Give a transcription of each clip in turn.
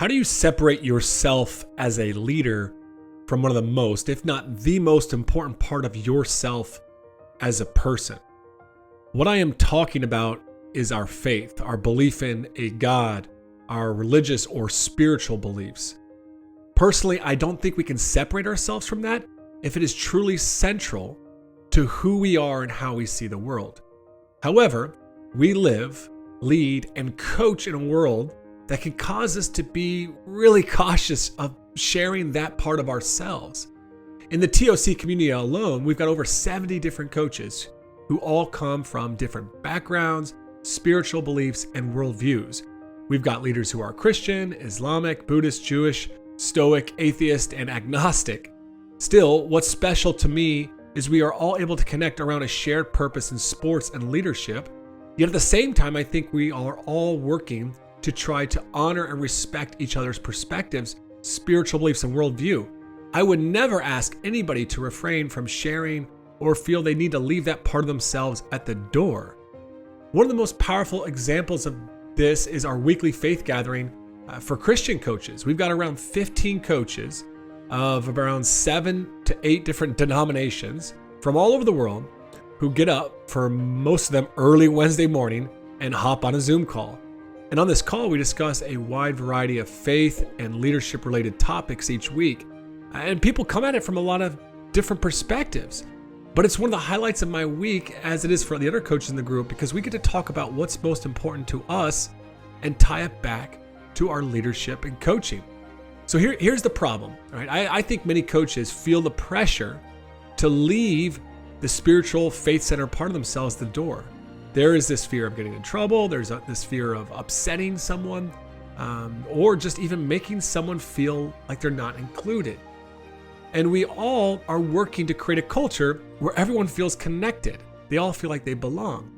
How do you separate yourself as a leader from one of the most, if not the most important part of yourself as a person? What I am talking about is our faith, our belief in a God, our religious or spiritual beliefs. Personally, I don't think we can separate ourselves from that if it is truly central to who we are and how we see the world. However, we live, lead, and coach in a world that can cause us to be really cautious of sharing that part of ourselves. In the TOC community alone, we've got over 70 different coaches who all come from different backgrounds, spiritual beliefs, and worldviews. We've got leaders who are Christian, Islamic, Buddhist, Jewish, Stoic, atheist, and agnostic. Still, what's special to me is we are all able to connect around a shared purpose in sports and leadership. Yet at the same time, I think we are all working to try to honor and respect each other's perspectives, spiritual beliefs, and worldview. I would never ask anybody to refrain from sharing or feel they need to leave that part of themselves at the door. One of the most powerful examples of this is our weekly faith gathering for Christian coaches. We've got around 15 coaches of around 7 to 8 different denominations from all over the world who get up for most of them early Wednesday morning and hop on a Zoom call. And on this call, we discuss a wide variety of faith and leadership related topics each week. And people come at it from a lot of different perspectives. But it's one of the highlights of my week, as it is for the other coaches in the group, because we get to talk about what's most important to us and tie it back to our leadership and coaching. So here's the problem, right? I think many coaches feel the pressure to leave the spiritual faith-centered part of themselves at the door. There is this fear of getting in trouble. There's this fear of upsetting someone, or just even making someone feel like they're not included. And we all are working to create a culture where everyone feels connected. They all feel like they belong.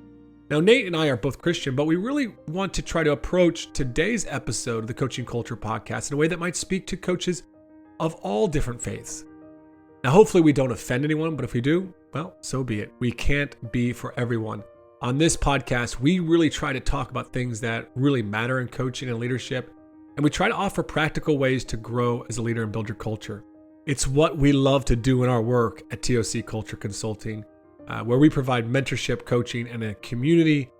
Now, Nate and I are both Christian, but we really want to try to approach today's episode of the Coaching Culture Podcast in a way that might speak to coaches of all different faiths. Now, hopefully we don't offend anyone, but if we do, well, so be it. We can't be for everyone. On this podcast, we really try to talk about things that really matter in coaching and leadership, and we try to offer practical ways to grow as a leader and build your culture. It's what we love to do in our work at TOC Culture Consulting, where we provide mentorship, coaching, and a community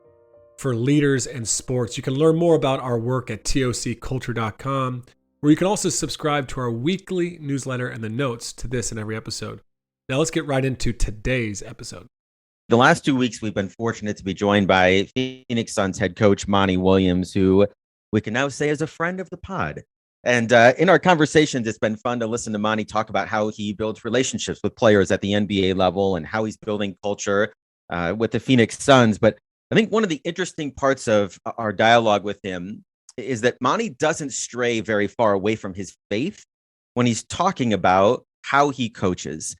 for leaders in sports. You can learn more about our work at tocculture.com, where you can also subscribe to our weekly newsletter and the notes to this and every episode. Now let's get right into today's episode. The last 2 weeks, we've been fortunate to be joined by Phoenix Suns head coach Monty Williams, who we can now say is a friend of the pod. And in our conversations, it's been fun to listen to Monty talk about how he builds relationships with players at the NBA level and how he's building culture with the Phoenix Suns. But I think one of the interesting parts of our dialogue with him is that Monty doesn't stray very far away from his faith when he's talking about how he coaches.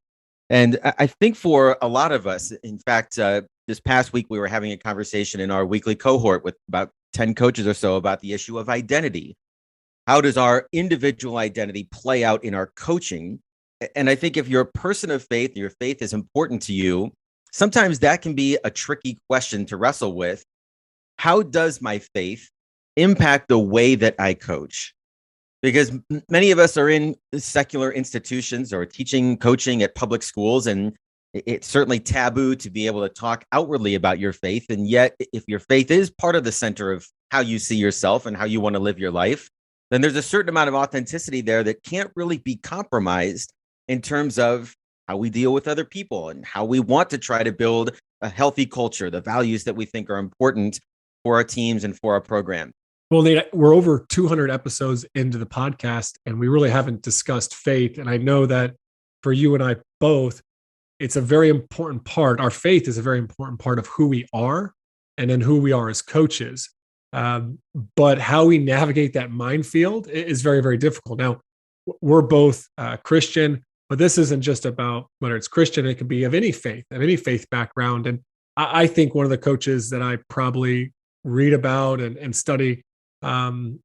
And I think for a lot of us, in fact, this past week, we were having a conversation in our weekly cohort with about 10 coaches or so about the issue of identity. How does our individual identity play out in our coaching? And I think if you're a person of faith, your faith is important to you, sometimes that can be a tricky question to wrestle with. How does my faith impact the way that I coach? Because many of us are in secular institutions or teaching coaching at public schools, and it's certainly taboo to be able to talk outwardly about your faith. And yet, if your faith is part of the center of how you see yourself and how you want to live your life, then there's a certain amount of authenticity there that can't really be compromised in terms of how we deal with other people and how we want to try to build a healthy culture, the values that we think are important for our teams and for our program. Well, Nate, we're over 200 episodes into the podcast, and we really haven't discussed faith. And I know that for you and I both, it's a very important part. Our faith is a very important part of who we are and then who we are as coaches. But how we navigate that minefield is very, very difficult. Now, we're both Christian, but this isn't just about whether it's Christian. It could be of any faith background. And I think one of the coaches that I probably read about and study, one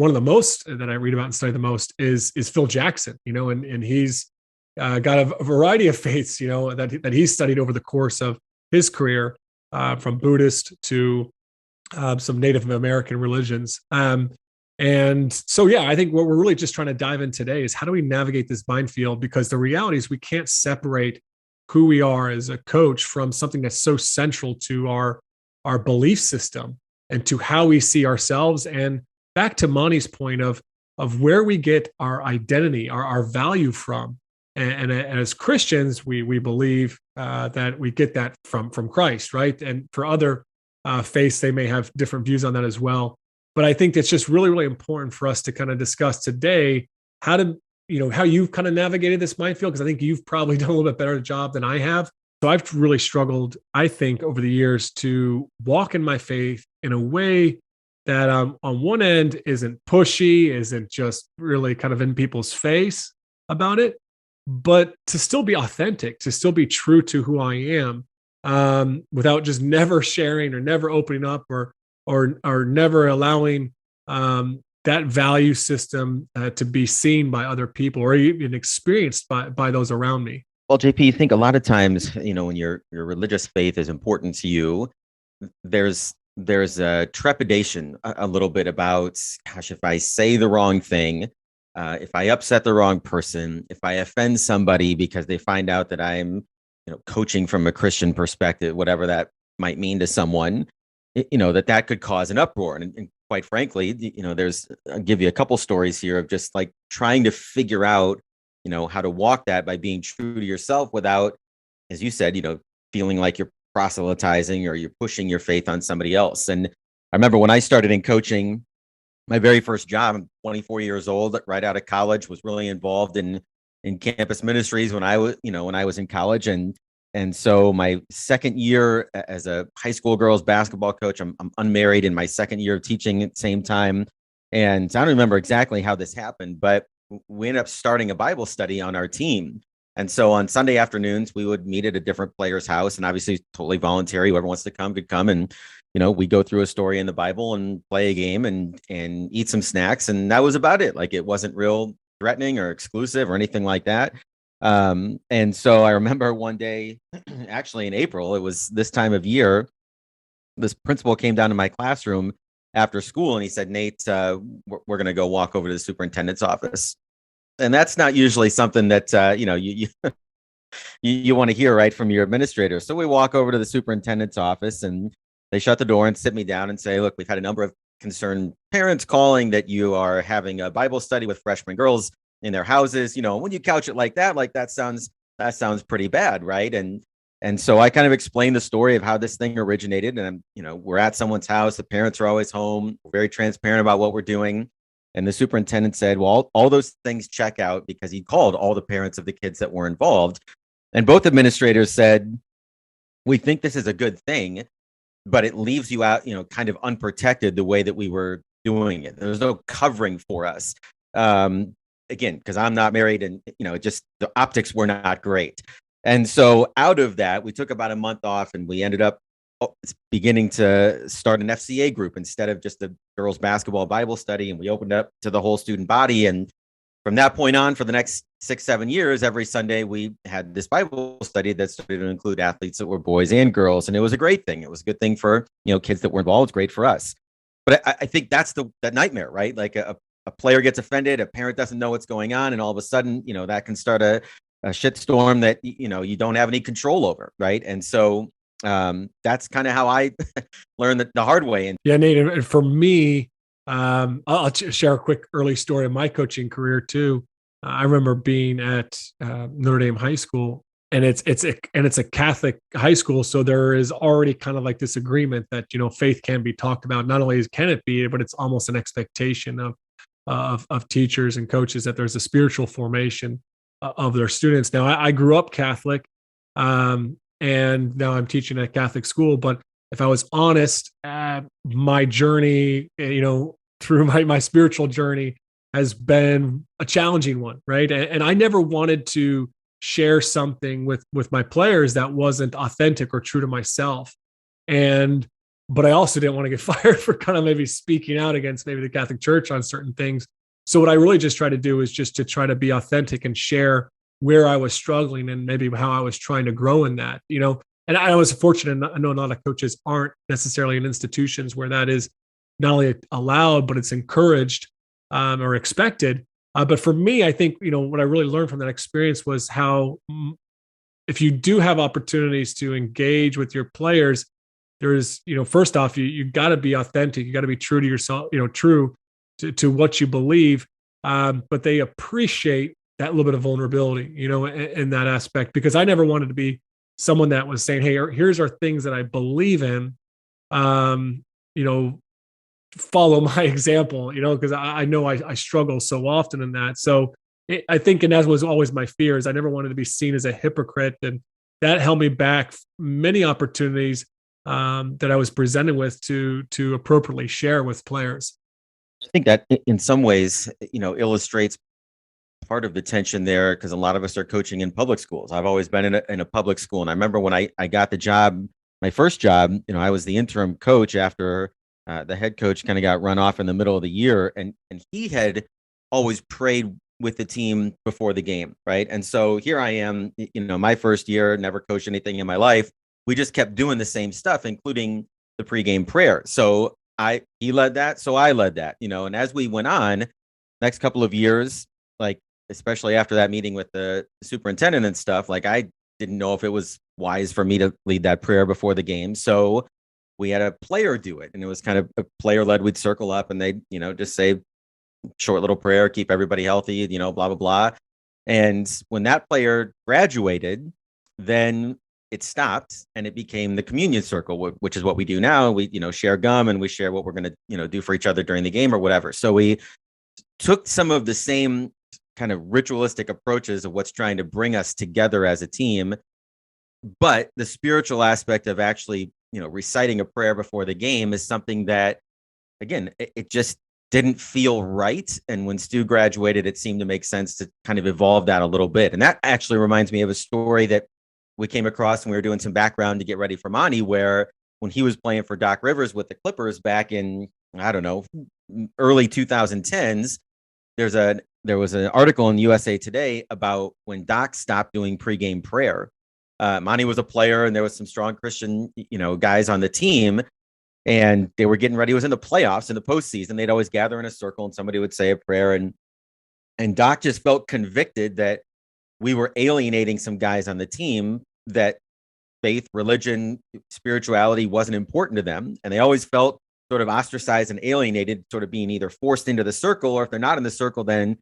of the most that I read about and study the most is Phil Jackson, and he's got a variety of faiths, that he's studied over the course of his career, from Buddhist to some Native American religions. And so, yeah, I think what we're really just trying to dive in today is how do we navigate this minefield? Because the reality is we can't separate who we are as a coach from something that's so central to our belief system and to how we see ourselves. And back to Monty's point of where we get our identity, our value from. And as Christians, we believe that we get that from Christ, right? And for other faiths, they may have different views on that as well. But I think it's just really, really important for us to kind of discuss today how to, how you've kind of navigated this minefield, because I think you've probably done a little bit better job than I have. So I've really struggled, I think, over the years to walk in my faith in a way that on one end isn't pushy, isn't just really kind of in people's face about it, but to still be authentic, to still be true to who I am, without just never sharing or never opening up or never allowing that value system to be seen by other people or even experienced by those around me. Well, JP, I think a lot of times, when your religious faith is important to you, there's a trepidation a little bit about, gosh, if I say the wrong thing, if I upset the wrong person, if I offend somebody because they find out that I'm, coaching from a Christian perspective, whatever that might mean to someone, that could cause an uproar. And quite frankly, I'll give you a couple stories here of just like trying to figure out, how to walk that by being true to yourself without, as you said, feeling like you're proselytizing or you're pushing your faith on somebody else. And I remember when I started in coaching, my very first job, I'm 24 years old, right out of college, was really involved in campus ministries when I was in college. And so my second year as a high school girls basketball coach, I'm unmarried in my second year of teaching at the same time. And I don't remember exactly how this happened, but we ended up starting a Bible study on our team. And so on Sunday afternoons, we would meet at a different player's house, and obviously totally voluntary. Whoever wants to come could come. And, we go through a story in the Bible and play a game and eat some snacks. And that was about it. Like, it wasn't real threatening or exclusive or anything like that. And so I remember one day, actually in April, it was this time of year, this principal came down to my classroom after school and he said, Nate, we're going to go walk over to the superintendent's office. And that's not usually something that, you want to hear right from your administrator. So we walk over to the superintendent's office and they shut the door and sit me down and say, look, we've had a number of concerned parents calling that you are having a Bible study with freshman girls in their houses. When you couch it like that sounds pretty bad, right? And so I kind of explained the story of how this thing originated. And we're at someone's house. The parents are always home. We're very transparent about what we're doing. And the superintendent said, well, all those things check out, because he called all the parents of the kids that were involved. And both administrators said, we think this is a good thing, but it leaves you out, kind of unprotected the way that we were doing it. There's no covering for us. Again, because I'm not married and, just the optics were not great. And so out of that, we took about a month off and we ended up beginning to start an FCA group instead of just a girls basketball Bible study. And we opened up to the whole student body. And from that point on, for the next 6-7 years, every Sunday we had this Bible study that started to include athletes that were boys and girls. And it was a great thing. It was a good thing for, kids that were involved. It was great for us. But I think that's that nightmare, right? Like a player gets offended, a parent doesn't know what's going on, and all of a sudden, that can start a shitstorm that, you don't have any control over, right? And so that's kind of how I learned the hard way. And yeah, Nate, and for me, I'll share a quick early story of my coaching career too. I remember being at Notre Dame High School, and it's a Catholic high school, so there is already kind of like this agreement that faith can be talked about. Not only can it be, but it's almost an expectation of teachers and coaches that there's a spiritual formation of their students. Now, I grew up Catholic, and now I'm teaching at a Catholic school. But if I was honest, my journey, through my spiritual journey has been a challenging one, right? And I never wanted to share something with my players that wasn't authentic or true to myself. But I also didn't want to get fired for kind of maybe speaking out against maybe the Catholic Church on certain things. So what I really just try to do is just to try to be authentic and share where I was struggling and maybe how I was trying to grow in that, And I was fortunate. I know a lot of coaches aren't necessarily in institutions where that is not only allowed, but it's encouraged or expected. But for me, I think, what I really learned from that experience was how if you do have opportunities to engage with your players, there's, first off, you got to be authentic. You got to be true to yourself, true to what you believe. But they appreciate that little bit of vulnerability, in that aspect, because I never wanted to be someone that was saying, hey, here's our things that I believe in. Um, you know, follow my example, because I know I struggle so often in that. So I think, and that was always my fear, is I never wanted to be seen as a hypocrite. And that held me back many opportunities that I was presented with to appropriately share with players. I think that in some ways, illustrates part of the tension there, because a lot of us are coaching in public schools. I've always been in a public school. And I remember when I got the job, my first job, I was the interim coach after the head coach kind of got run off in the middle of the year. And he had always prayed with the team before the game. Right. And so here I am, my first year, never coached anything in my life. We just kept doing the same stuff, including the pregame prayer. So he led that. So I led that, and as we went on, next couple of years, like, especially after that meeting with the superintendent and stuff, like, I didn't know if it was wise for me to lead that prayer before the game. So we had a player do it, and it was kind of a player led. We'd circle up and they'd, just say short little prayer, keep everybody healthy, blah, blah, blah. And when that player graduated, then it stopped and it became the communion circle, which is what we do now. We, share gum and we share what we're going to, do for each other during the game or whatever. So we took some of the same kind of ritualistic approaches of what's trying to bring us together as a team, but the spiritual aspect of actually, reciting a prayer before the game is something that, again, it just didn't feel right. And when Stu graduated, it seemed to make sense to kind of evolve that a little bit. And that actually reminds me of a story that we came across when we were doing some background to get ready for Monty, where when he was playing for Doc Rivers with the Clippers back in, I don't know, early 2010s, there was an article in USA Today about when Doc stopped doing pregame prayer. Monty was a player, and there was some strong Christian, guys on the team, and they were getting ready. It was in the playoffs, in the postseason. They'd always gather in a circle, and somebody would say a prayer, and Doc just felt convicted that we were alienating some guys on the team, that faith, religion, spirituality wasn't important to them, and they always felt sort of ostracized and alienated, sort of being either forced into the circle, or if they're not in the circle, then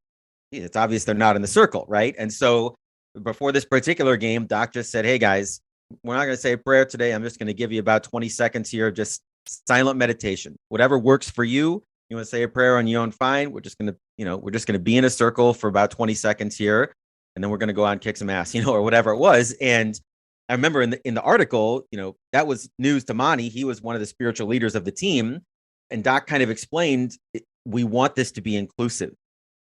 it's obvious they're not in the circle, right? And so before this particular game, Doc just said, hey guys, we're not going to say a prayer today. I'm just going to give you about 20 seconds here of just silent meditation. Whatever works for you. You want to say a prayer on your own, fine. We're just going to be in a circle for about 20 seconds here, and then we're going to go out and kick some ass, or whatever it was. And I remember in the article, that was news to Monty. He was one of the spiritual leaders of the team, and Doc kind of explained, we want this to be inclusive.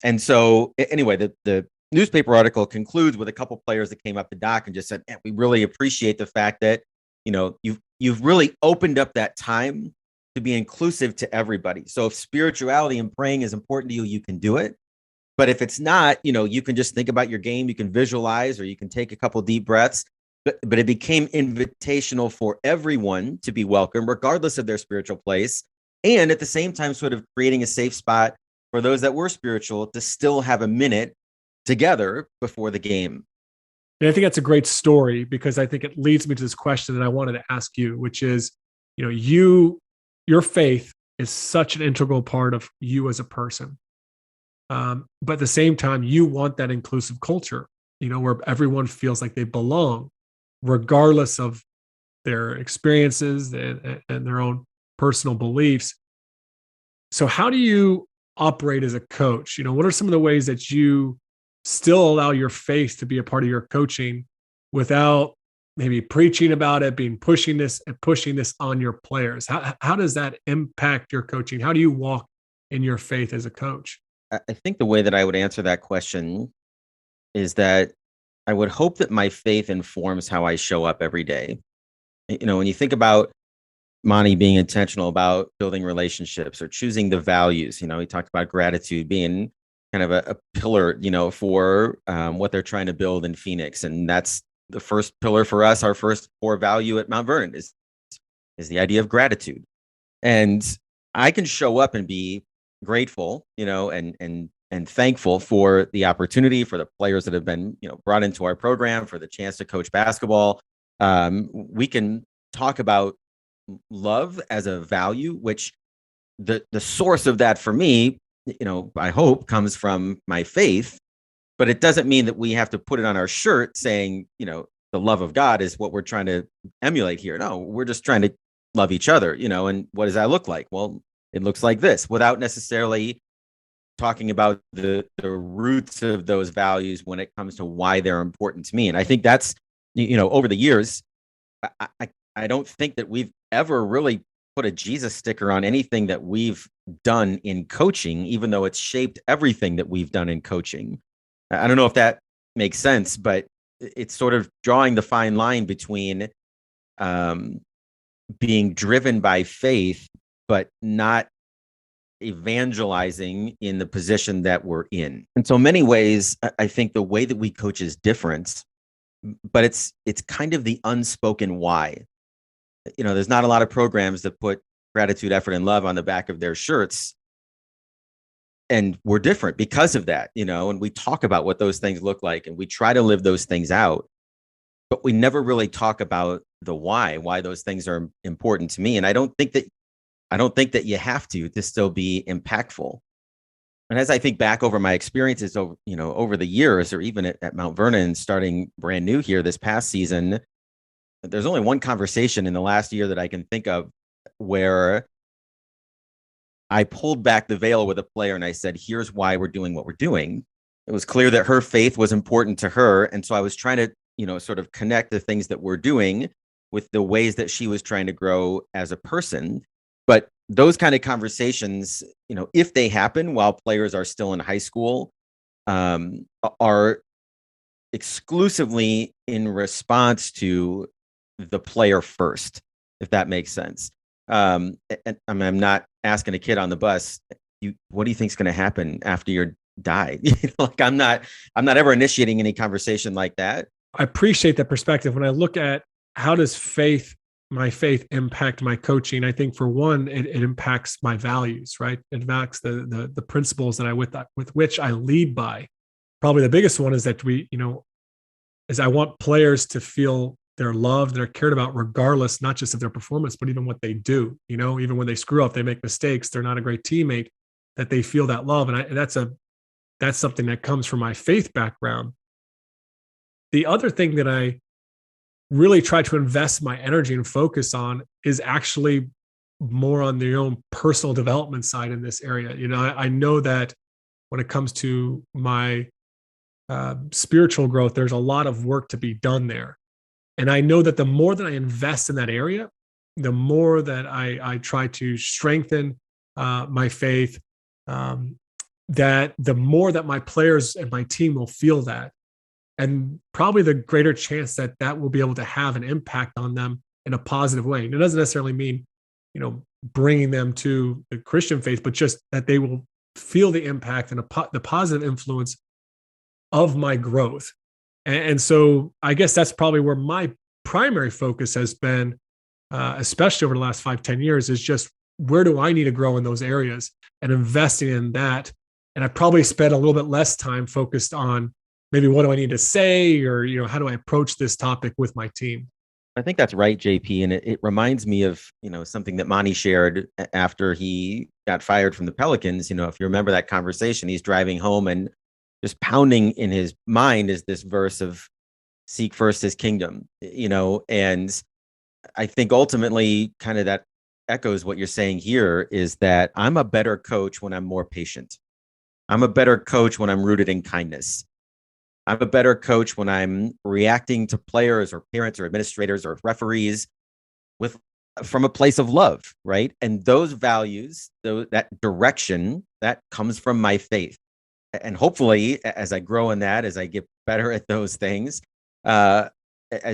And so anyway, the newspaper article concludes with a couple players that came up to Doc and just said, we really appreciate the fact that, you've really opened up that time to be inclusive to everybody. So if spirituality and praying is important to you, you can do it. But if it's not, you can just think about your game, you can visualize, or you can take a couple deep breaths. But it became invitational for everyone to be welcome, regardless of their spiritual place. And at the same time, sort of creating a safe spot for those that were spiritual to still have a minute together before the game. And I think that's a great story, because I think it leads me to this question that I wanted to ask you, which is, your faith is such an integral part of you as a person. But at the same time, you want that inclusive culture, where everyone feels like they belong, regardless of their experiences and their own personal beliefs. So how do you operate as a coach? What are some of the ways that you still allow your faith to be a part of your coaching without maybe preaching about it, pushing this on your players? How does that impact your coaching? How do you walk in your faith as a coach? I think the way that I would answer that question is that I would hope that my faith informs how I show up every day. When you think about Monty being intentional about building relationships or choosing the values, he talked about gratitude being kind of a pillar, for what they're trying to build in Phoenix. And that's the first pillar for us. Our first core value at Mount Vernon is the idea of gratitude. And I can show up and be grateful, and thankful for the opportunity, for the players that have been, brought into our program, for the chance to coach basketball. We can talk about love as a value, which the source of that for me, I hope comes from my faith, but it doesn't mean that we have to put it on our shirt saying, the love of God is what we're trying to emulate here. No, we're just trying to love each other, and what does that look like? Well, it looks like this, without necessarily talking about the roots of those values when it comes to why they're important to me. And I think that's, over the years, I don't think that we've ever really put a Jesus sticker on anything that we've done in coaching, even though it's shaped everything that we've done in coaching. I don't know if that makes sense, but it's sort of drawing the fine line between being driven by faith, but not evangelizing in the position that we're in. And so, in many ways, I think the way that we coach is different, but it's kind of the unspoken why. There's not a lot of programs that put gratitude, effort, and love on the back of their shirts. And we're different because of that, and we talk about what those things look like and we try to live those things out, but we never really talk about the why those things are important to me. And I don't think that you have to still be impactful. And as I think back over my experiences over the years, or even at Mount Vernon, starting brand new here this past season, there's only one conversation in the last year that I can think of where I pulled back the veil with a player and I said, here's why we're doing what we're doing. It was clear that her faith was important to her. And so I was trying to, sort of connect the things that we're doing with the ways that she was trying to grow as a person. But those kind of conversations, if they happen while players are still in high school, are exclusively in response to the player first, if that makes sense. And I'm not asking a kid on the bus, what do you think is going to happen after you die? Like I'm not ever initiating any conversation like that. I appreciate that perspective. When I look at how does my faith impact my coaching, I think for one, it impacts my values, right? It impacts the principles that with which I lead by. Probably the biggest one is that is I want players to feel they're loved, they're cared about, regardless, not just of their performance, but even what they do. Even when they screw up, they make mistakes, they're not a great teammate, that they feel that love. And that's something that comes from my faith background. The other thing that I really try to invest my energy and focus on is actually more on their own personal development side in this area. I know that when it comes to my spiritual growth, there's a lot of work to be done there. And I know that the more that I invest in that area, the more that I try to strengthen my faith, that the more that my players and my team will feel that. And probably the greater chance that will be able to have an impact on them in a positive way. And it doesn't necessarily mean, bringing them to the Christian faith, but just that they will feel the impact and the positive influence of my growth. And so I guess that's probably where my primary focus has been, especially over the last 5-10 years, is just where do I need to grow in those areas and investing in that. And I probably spent a little bit less time focused on maybe what do I need to say, or, how do I approach this topic with my team? I think that's right, JP. And it reminds me of, something that Monty shared after he got fired from the Pelicans. If you remember that conversation, he's driving home and just pounding in his mind is this verse of seek first his kingdom, and I think ultimately kind of that echoes what you're saying here, is that I'm a better coach when I'm more patient. I'm a better coach when I'm rooted in kindness. I'm a better coach when I'm reacting to players or parents or administrators or referees from a place of love, right? And those values, that direction, that comes from my faith. And hopefully, as I grow in that, as I get better at those things, as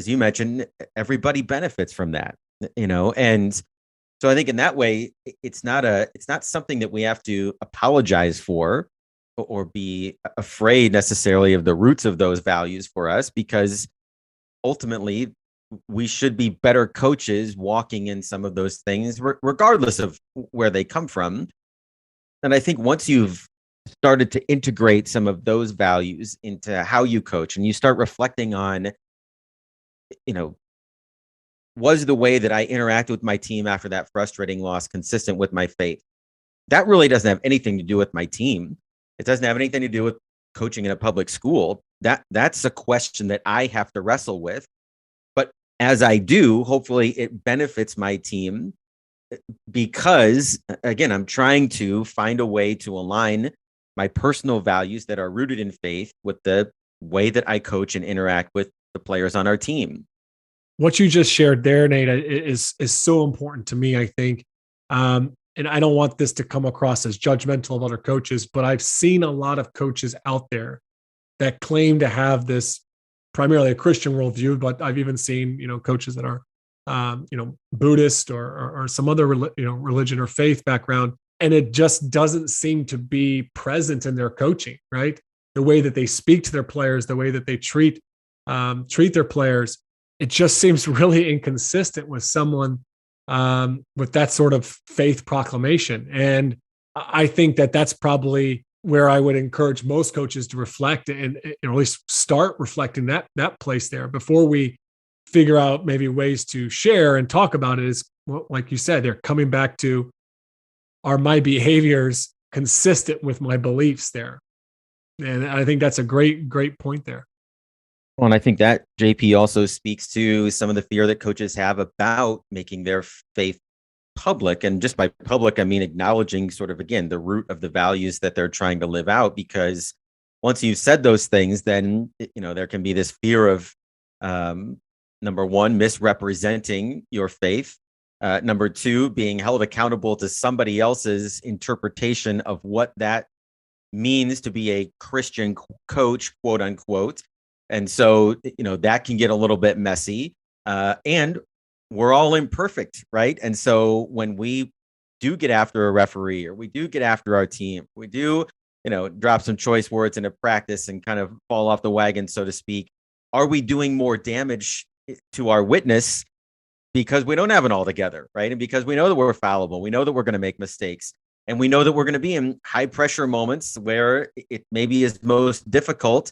you mentioned, everybody benefits from that, And so I think in that way, it's not something that we have to apologize for or be afraid necessarily of the roots of those values for us, because ultimately we should be better coaches walking in some of those things, regardless of where they come from. And I think once you've started to integrate some of those values into how you coach and you start reflecting on, was the way that I interact with my team after that frustrating loss consistent with my faith? That really doesn't have anything to do with my team. It doesn't have anything to do with coaching in a public school. That's a question that I have to wrestle with. But as I do, hopefully it benefits my team, because again, I'm trying to find a way to align my personal values that are rooted in faith with the way that I coach and interact with the players on our team. What you just shared there, Nate, is so important to me, I think. And I don't want this to come across as judgmental of other coaches, but I've seen a lot of coaches out there that claim to have this primarily a Christian worldview, but I've even seen, coaches that are, Buddhist or some other, religion or faith background. And it just doesn't seem to be present in their coaching, right? The way that they speak to their players, the way that they treat their players, it just seems really inconsistent with someone with that sort of faith proclamation. And I think that that's probably where I would encourage most coaches to reflect and at least start reflecting that place there before we figure out maybe ways to share and talk about it. Is, well, like you said, they're coming back to, are my behaviors consistent with my beliefs there? And I think that's a great point there. Well, and I think that JP also speaks to some of the fear that coaches have about making their faith public. And just by public, I mean acknowledging sort of, again, the root of the values that they're trying to live out. Because once you've said those things, then, there can be this fear of, number one, misrepresenting your faith. Number two, being held accountable to somebody else's interpretation of what that means to be a Christian coach, quote unquote. And so, that can get a little bit messy. And we're all imperfect, right? And so when we do get after a referee, or we do get after our team, we do, drop some choice words in a practice and kind of fall off the wagon, so to speak, are we doing more damage to our witness because we don't have it all together, right? And because we know that we're fallible, we know that we're going to make mistakes, and we know that we're going to be in high pressure moments where it maybe is most difficult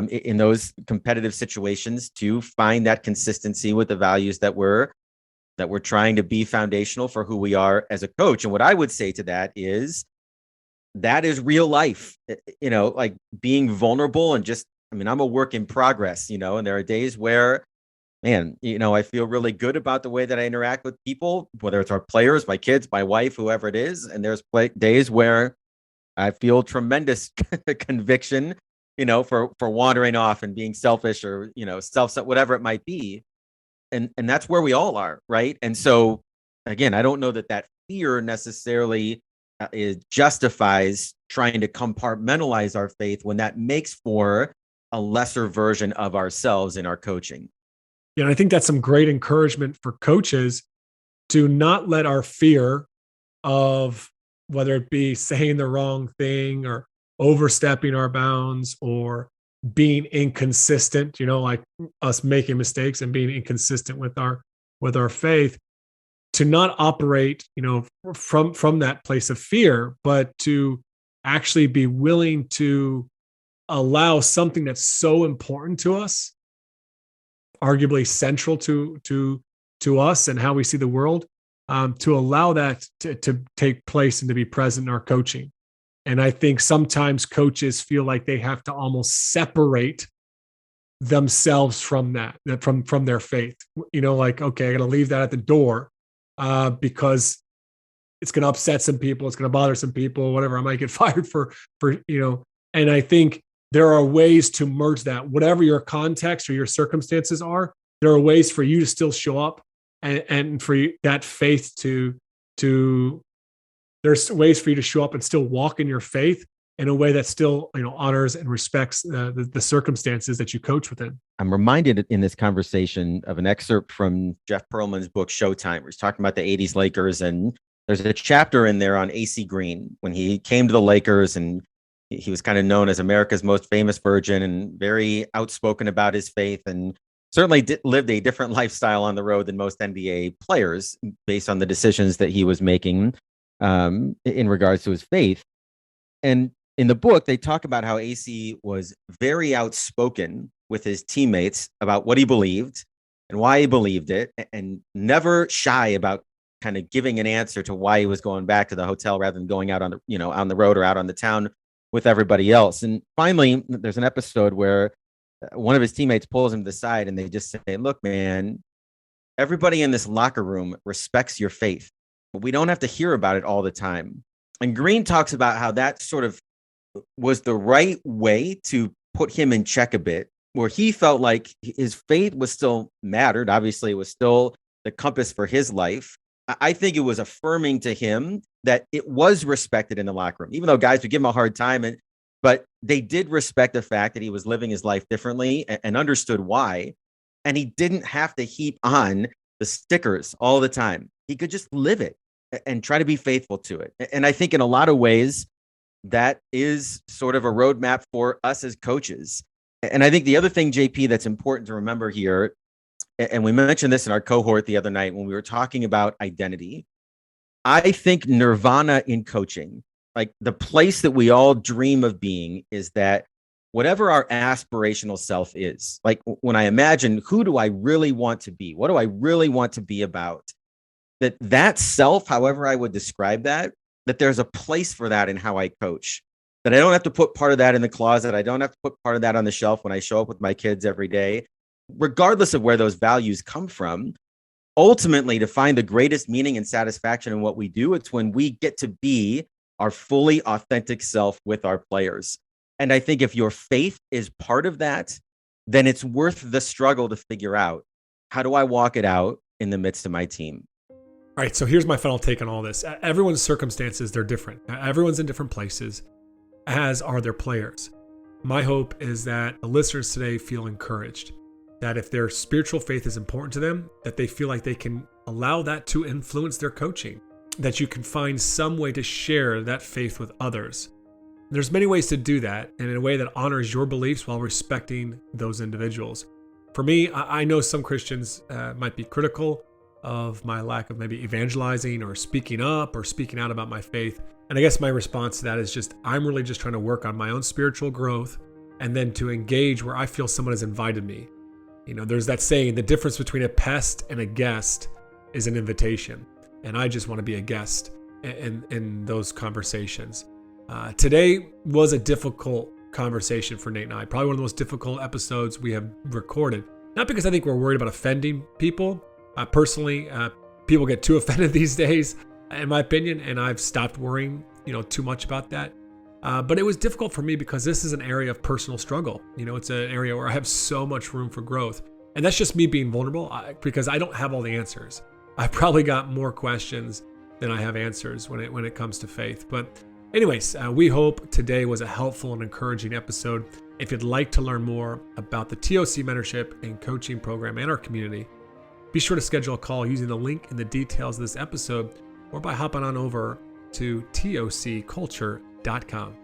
in those competitive situations to find that consistency with the values that we're trying to be foundational for who we are as a coach. And what I would say to that is real life, like being vulnerable and just, I'm a work in progress, and there are days where, man, I feel really good about the way that I interact with people, whether it's our players, my kids, my wife, whoever it is. And there's days where I feel tremendous conviction, for wandering off and being selfish or, whatever it might be. And that's where we all are. Right. And so, again, I don't know that fear necessarily justifies trying to compartmentalize our faith when that makes for a lesser version of ourselves in our coaching. Yeah. I think that's some great encouragement for coaches to not let our fear of whether it be saying the wrong thing or overstepping our bounds or being inconsistent, like us making mistakes and being inconsistent with our faith, to not operate, from that place of fear, but to actually be willing to allow something that's so important to us, arguably central to us and how we see the world, to allow that to take place and to be present in our coaching. And I think sometimes coaches feel like they have to almost separate themselves from from their faith. Like, okay, I got to leave that at the door because it's going to upset some people, it's going to bother some people, whatever. I might get fired for. And I think there are ways to merge that, whatever your context or your circumstances are. There are ways for you to still show up and for that faith to. There's ways for you to show up and still walk in your faith in a way that still, honors and respects the circumstances that you coach within. I'm reminded in this conversation of an excerpt from Jeff Pearlman's book, Showtime, where he's talking about the 80s Lakers. And there's a chapter in there on AC Green when he came to the Lakers, and he was kind of known as America's most famous virgin and very outspoken about his faith. And certainly lived a different lifestyle on the road than most NBA players based on the decisions that he was making in regards to his faith. And in the book, they talk about how AC was very outspoken with his teammates about what he believed and why he believed it, and never shy about kind of giving an answer to why he was going back to the hotel rather than going out on on the road or out on the town with everybody else. And finally, there's an episode where one of his teammates pulls him to the side and they just say, "Look, man, everybody in this locker room respects your faith, but we don't have to hear about it all the time." And Green talks about how that sort of was the right way to put him in check a bit, where he felt like his faith was still mattered. Obviously, it was still the compass for his life. I think it was affirming to him that it was respected in the locker room, even though guys would give him a hard time. But they did respect the fact that he was living his life differently and understood why. And he didn't have to heap on the stickers all the time. He could just live it and try to be faithful to it. And I think in a lot of ways, that is sort of a roadmap for us as coaches. And I think the other thing, JP, that's important to remember here, and we mentioned this in our cohort the other night when we were talking about identity, I think nirvana in coaching, like the place that we all dream of being, is that whatever our aspirational self is, like when I imagine, who do I really want to be? What do I really want to be about? That self, however I would describe that there's a place for that in how I coach, that I don't have to put part of that in the closet. I don't have to put part of that on the shelf when I show up with my kids every day, regardless of where those values come from. Ultimately, to find the greatest meaning and satisfaction in what we do, it's when we get to be our fully authentic self with our players. And I think if your faith is part of that, then it's worth the struggle to figure out, how do I walk it out in the midst of my team? All right, so here's my final take on all this. Everyone's circumstances, they're different. Everyone's in different places, as are their players. My hope is that the listeners today feel encouraged, that if their spiritual faith is important to them, that they feel like they can allow that to influence their coaching, that you can find some way to share that faith with others. There's many ways to do that, and in a way that honors your beliefs while respecting those individuals. For me, I know some Christians might be critical of my lack of maybe evangelizing or speaking up or speaking out about my faith. And I guess my response to that is just, I'm really just trying to work on my own spiritual growth and then to engage where I feel someone has invited me. There's that saying, the difference between a pest and a guest is an invitation. And I just want to be a guest in those conversations. Today was a difficult conversation for Nate and I. Probably one of the most difficult episodes we have recorded. Not because I think we're worried about offending people. Personally, people get too offended these days, in my opinion, and I've stopped worrying, too much about that. But it was difficult for me because this is an area of personal struggle. It's an area where I have so much room for growth. And that's just me being vulnerable because I don't have all the answers. I've probably got more questions than I have answers when it comes to faith. But anyways, we hope today was a helpful and encouraging episode. If you'd like to learn more about the TOC mentorship and coaching program and our community, be sure to schedule a call using the link in the details of this episode or by hopping on over to tocculture.com.